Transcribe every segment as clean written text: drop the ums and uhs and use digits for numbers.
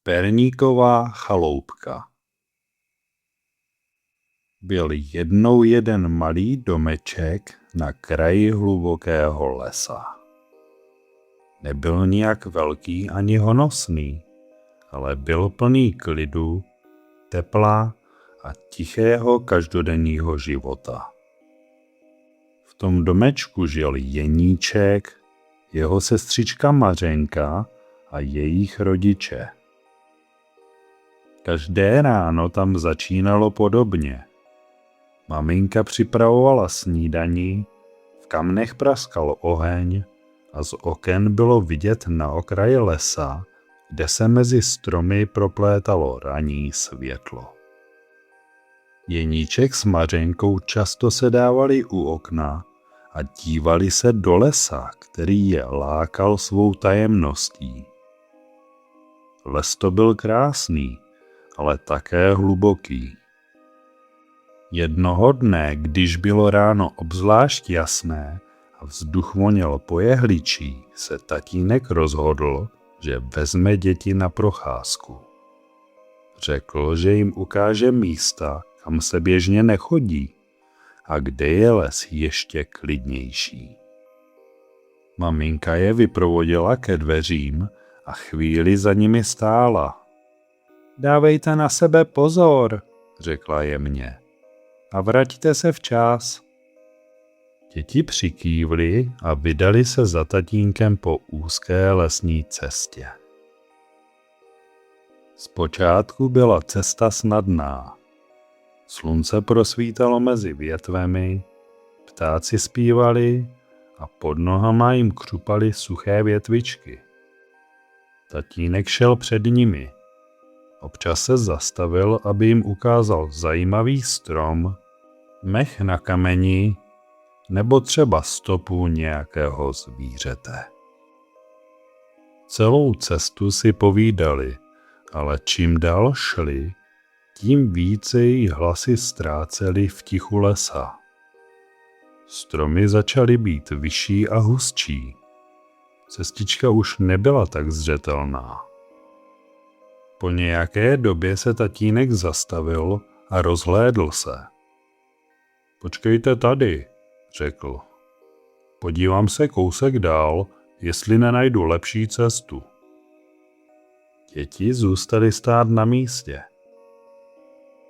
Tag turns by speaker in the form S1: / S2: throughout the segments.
S1: Perníková chaloupka. Byl jednou jeden malý domeček na kraji hlubokého lesa. Nebyl nijak velký ani honosný, ale byl plný klidu, tepla a tichého každodenního života. V tom domečku žil Jeníček, jeho sestřička Mařenka a jejich rodiče. Každé ráno tam začínalo podobně. Maminka připravovala snídani, v kamnech praskal oheň a z oken bylo vidět na okraji lesa, kde se mezi stromy proplétalo ranní světlo. Jeníček s Mařenkou často sedávali u okna a dívali se do lesa, který je lákal svou tajemností. Les to byl krásný, ale také hluboký. Jednoho dne, když bylo ráno obzvlášť jasné a vzduch voněl po jehličí, se tatínek rozhodl, že vezme děti na procházku. Řekl, že jim ukáže místa, kam se běžně nechodí a kde je les ještě klidnější. Maminka je vyprovodila ke dveřím a chvíli za nimi stála. Dávejte na sebe pozor, řekla jemně, a vraťte se včas. Děti přikývly a vydali se za tatínkem po úzké lesní cestě. Zpočátku byla cesta snadná. Slunce prosvítalo mezi větvemi, ptáci zpívali a pod nohama jim křupaly suché větvičky. Tatínek šel před nimi. Občas se zastavil, aby jim ukázal zajímavý strom, mech na kameni nebo třeba stopu nějakého zvířete. Celou cestu si povídali, ale čím dál šli, tím více jejich hlasy ztrácely v tichu lesa. Stromy začaly být vyšší a hustší. Cestička už nebyla tak zřetelná. Po nějaké době se tatínek zastavil a rozhlédl se. Počkejte tady, řekl. Podívám se kousek dál, jestli nenajdu lepší cestu. Děti zůstaly stát na místě.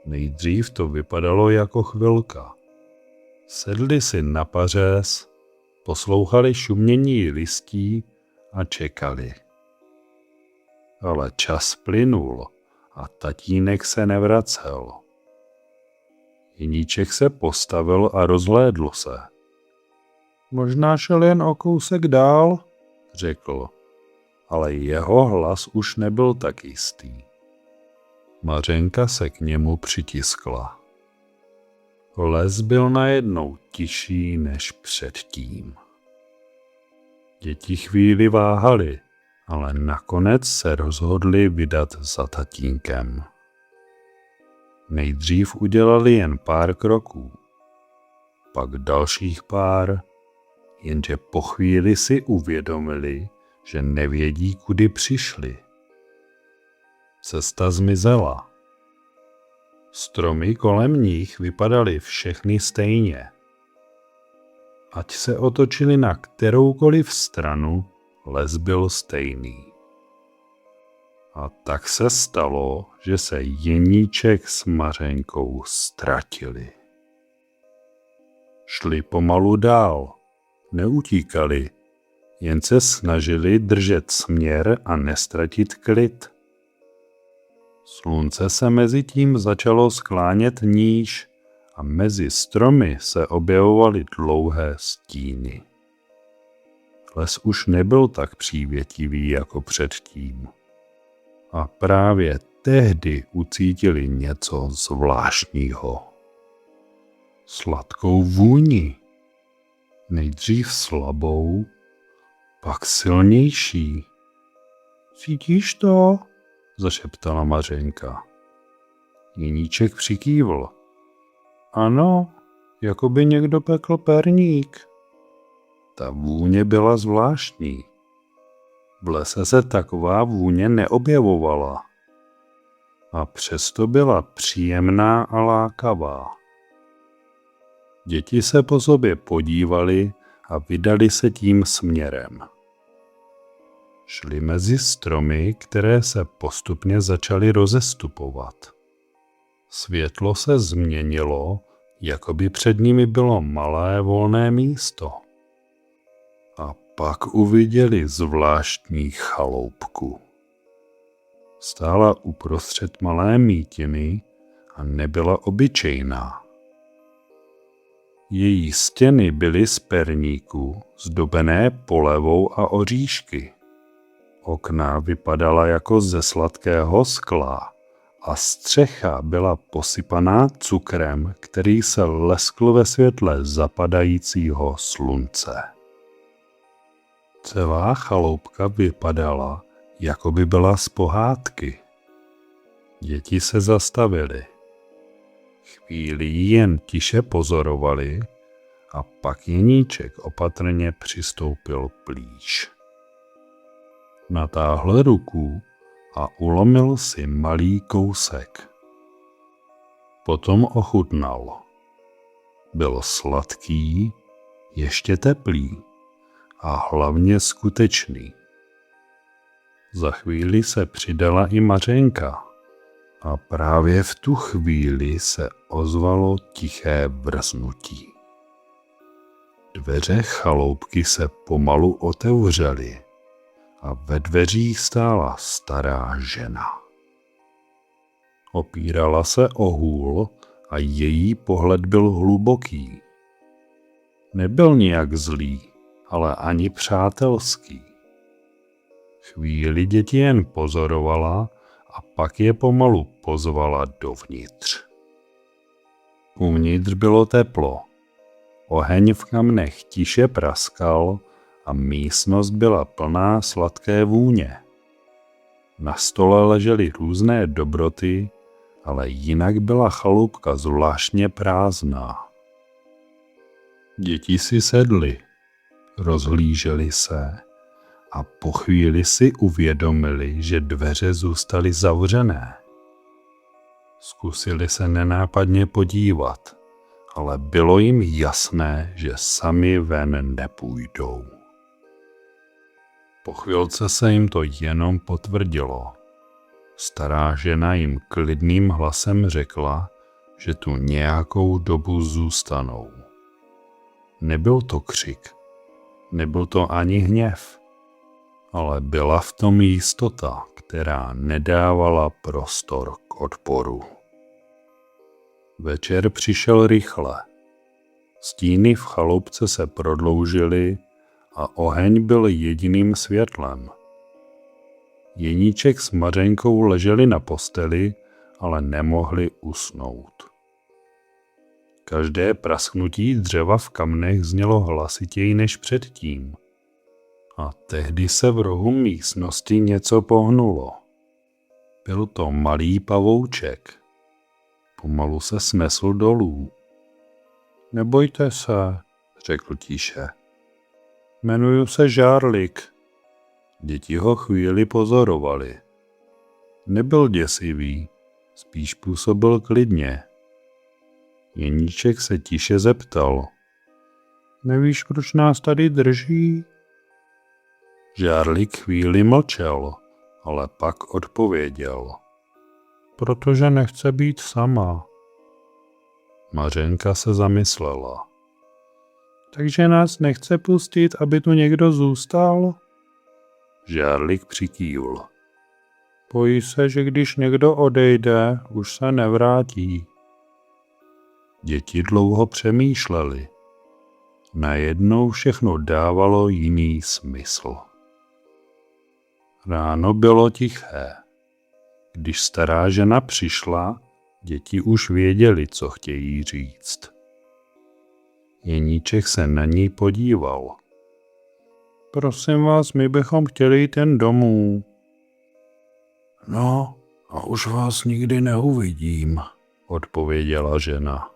S1: Nejdřív to vypadalo jako chvilka. Sedli si na pařez, poslouchali šumění listí a čekali. Ale čas plynul a tatínek se nevracel. Jeníček se postavil a rozhlédl se. Možná šel jen o kousek dál, řekl, ale jeho hlas už nebyl tak jistý. Mařenka se k němu přitiskla. Les byl najednou tišší než předtím. Děti chvíli váhali, ale nakonec se rozhodli vydat za tatínkem. Nejdřív udělali jen pár kroků, pak dalších pár, jenže po chvíli si uvědomili, že nevědí, kudy přišli. Cesta zmizela. Stromy kolem nich vypadaly všechny stejně. Ať se otočili na kteroukoliv stranu, les byl stejný. A tak se stalo, že se Jeníček s Mařenkou ztratili. Šli pomalu dál, neutíkali, jen se snažili držet směr a nestratit klid. Slunce se mezi tím začalo sklánět níž a mezi stromy se objevovaly dlouhé stíny. Les už nebyl tak přívětivý jako předtím. A právě tehdy ucítili něco zvláštního. Sladkou vůni. Nejdřív slabou, pak silnější. Cítíš to? Zašeptala Mařenka. Jeníček přikývl. Ano, jako by někdo pekl perník. Ta vůně byla zvláštní. V lese se taková vůně neobjevovala. a přesto byla příjemná a lákavá. Děti se po sobě podívali a vydali se tím směrem. Šli mezi stromy, které se postupně začaly rozestupovat. Světlo se změnilo, jako by před nimi bylo malé volné místo. A pak uviděli zvláštní chaloupku. Stála uprostřed malé mítiny a nebyla obyčejná. Její stěny byly z perníku, zdobené polevou a oříšky. Okna vypadala jako ze sladkého skla a střecha byla posypaná cukrem, který se leskl ve světle zapadajícího slunce. Celá chaloupka vypadala, jako by byla z pohádky. Děti se zastavily. Chvíli jen tiše pozorovali a pak Jeníček opatrně přistoupil blíž. Natáhl ruku a ulomil si malý kousek. Potom ochutnal. Byl sladký, ještě teplý a hlavně skutečný. Za chvíli se přidala i Mařenka a právě v tu chvíli se ozvalo tiché vrznutí. Dveře chaloupky se pomalu otevřely a ve dveřích stála stará žena. Opírala se o hůl a její pohled byl hluboký. Nebyl nijak zlý, ale ani přátelský. Chvíli děti jen pozorovala a pak je pomalu pozvala dovnitř. Uvnitř bylo teplo. Oheň v kamnech tiše praskal a místnost byla plná sladké vůně. Na stole ležely různé dobroty, ale jinak byla chaloupka zvláštně prázdná. Děti si sedly, rozhlíželi se a po chvíli si uvědomili, že dveře zůstaly zavřené. Zkusili se nenápadně podívat, ale bylo jim jasné, že sami ven nepůjdou. Po chvilce se jim to jenom potvrdilo. Stará žena jim klidným hlasem řekla, že tu nějakou dobu zůstanou. Nebyl to křik, nebyl to ani hněv, ale byla v tom jistota, která nedávala prostor k odporu. Večer přišel rychle. Stíny v chaloupce se prodloužily a oheň byl jediným světlem. Jeníček s Mařenkou leželi na posteli, ale nemohli usnout. Každé prasknutí dřeva v kamnech znělo hlasitěji než předtím. A tehdy se v rohu místnosti něco pohnulo. Byl to malý pavouček. Pomalu se snesl dolů. Nebojte se, řekl tiše. Jmenuji se Žárlik. Děti ho chvíli pozorovali. Nebyl děsivý, spíš působil klidně. Jeníček se tiše zeptal. Nevíš, proč nás tady drží? Žárlik chvíli mlčel, ale pak odpověděl. Protože nechce být sama. Mařenka se zamyslela. Takže nás nechce pustit, aby tu někdo zůstal? Žárlik přikývl. Bojí se, že když někdo odejde, už se nevrátí. Děti dlouho přemýšleli. Najednou všechno dávalo jiný smysl. Ráno bylo tiché. Když stará žena přišla, děti už věděli, co chtějí říct. Jeníček se na ní podíval. Prosím vás, my bychom chtěli jít jen domů. No, a už vás nikdy neuvidím, odpověděla žena.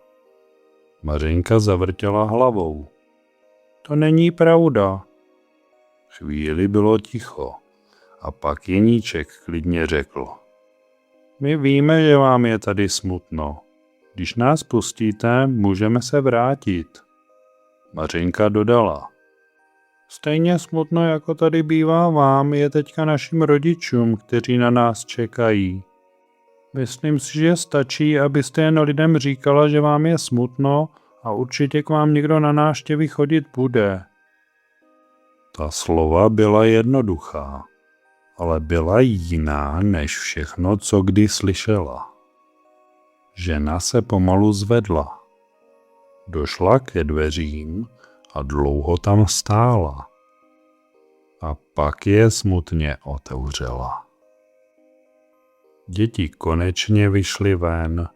S1: Mařenka zavrtěla hlavou. To není pravda. Chvíli bylo ticho a pak Jeníček klidně řekl. My víme, že vám je tady smutno. Když nás pustíte, můžeme se vrátit. Mařenka dodala. Stejně smutno, jako tady bývá vám, je teďka našim rodičům, kteří na nás čekají. Myslím si, že stačí, abyste jen lidem říkala, že vám je smutno a určitě k vám někdo na návštěvy chodit bude. Ta slova byla jednoduchá, ale byla jiná než všechno, co kdy slyšela. Žena se pomalu zvedla. Došla ke dveřím a dlouho tam stála. A pak je smutně otevřela. Děti konečně vyšly ven.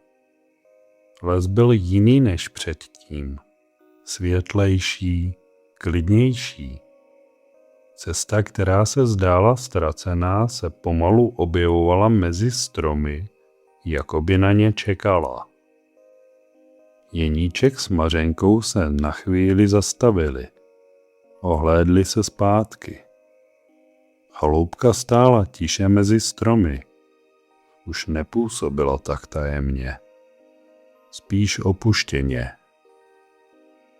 S1: Les byl jiný než předtím. Světlejší, klidnější. Cesta, která se zdála ztracená, se pomalu objevovala mezi stromy, jako by na ně čekala. Jeníček s Mařenkou se na chvíli zastavili. Ohlédli se zpátky. Chaloupka stála tiše mezi stromy. Už nepůsobila tak tajemně. Spíš opuštěně.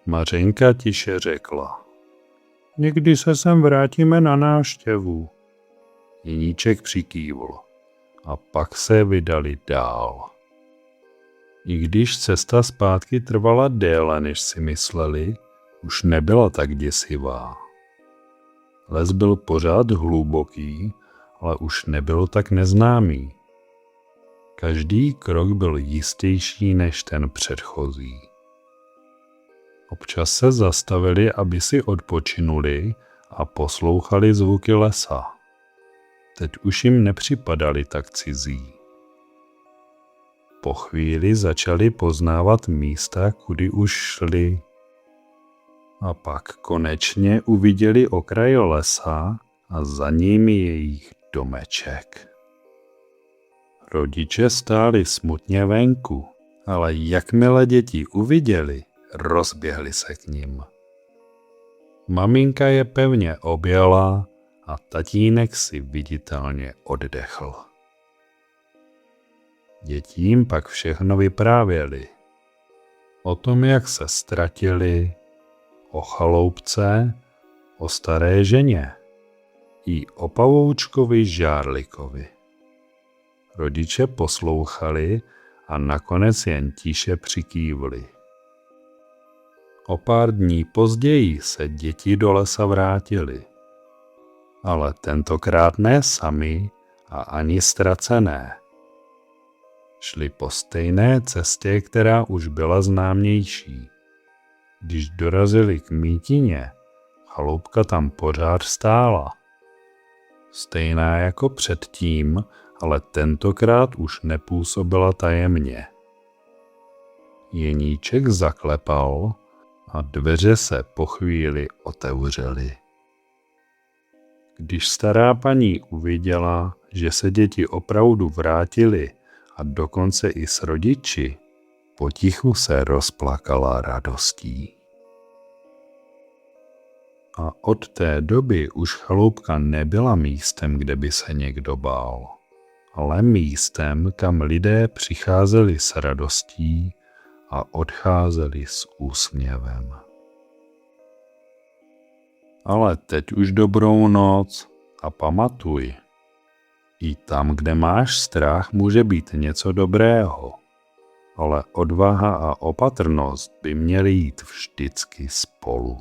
S1: Mařenka tiše řekla. Někdy se sem vrátíme na návštěvu. Jeníček přikývl. A pak se vydali dál. I když cesta zpátky trvala déle, než si mysleli, už nebyla tak děsivá. Les byl pořád hluboký, ale už nebyl tak neznámý. Každý krok byl jistější než ten předchozí. Občas se zastavili, aby si odpočinuli a poslouchali zvuky lesa. Teď už jim nepřipadali tak cizí. Po chvíli začali poznávat místa, kudy už šli. A pak konečně uviděli okraj lesa a za ním jejich domeček. Rodiče stáli smutně venku, ale jakmile děti uviděli, rozběhli se k nim. Maminka je pevně objala a tatínek si viditelně oddechl. Děti jim pak všechno vyprávěli. O tom, jak se ztratili, o chaloupce, o staré ženě i o pavoučkovi Žárlikovi. Rodiče poslouchali a nakonec jen tiše přikývli. O pár dní později se děti do lesa vrátili. Ale tentokrát ne sami a ani ztracené. Šli po stejné cestě, která už byla známější. Když dorazili k mítině, chaloupka tam pořád stála. Stejná jako předtím, ale tentokrát už nepůsobila tajemně. Jeníček zaklepal a dveře se po chvíli otevřely. Když stará paní uviděla, že se děti opravdu vrátily a dokonce i s rodiči, potichu se rozplakala radostí. A od té doby už chaloupka nebyla místem, kde by se někdo bál, ale místem, kam lidé přicházeli s radostí a odcházeli s úsměvem. Ale teď už dobrou noc a pamatuj, i tam, kde máš strach, může být něco dobrého, ale odvaha a opatrnost by měly jít vždycky spolu.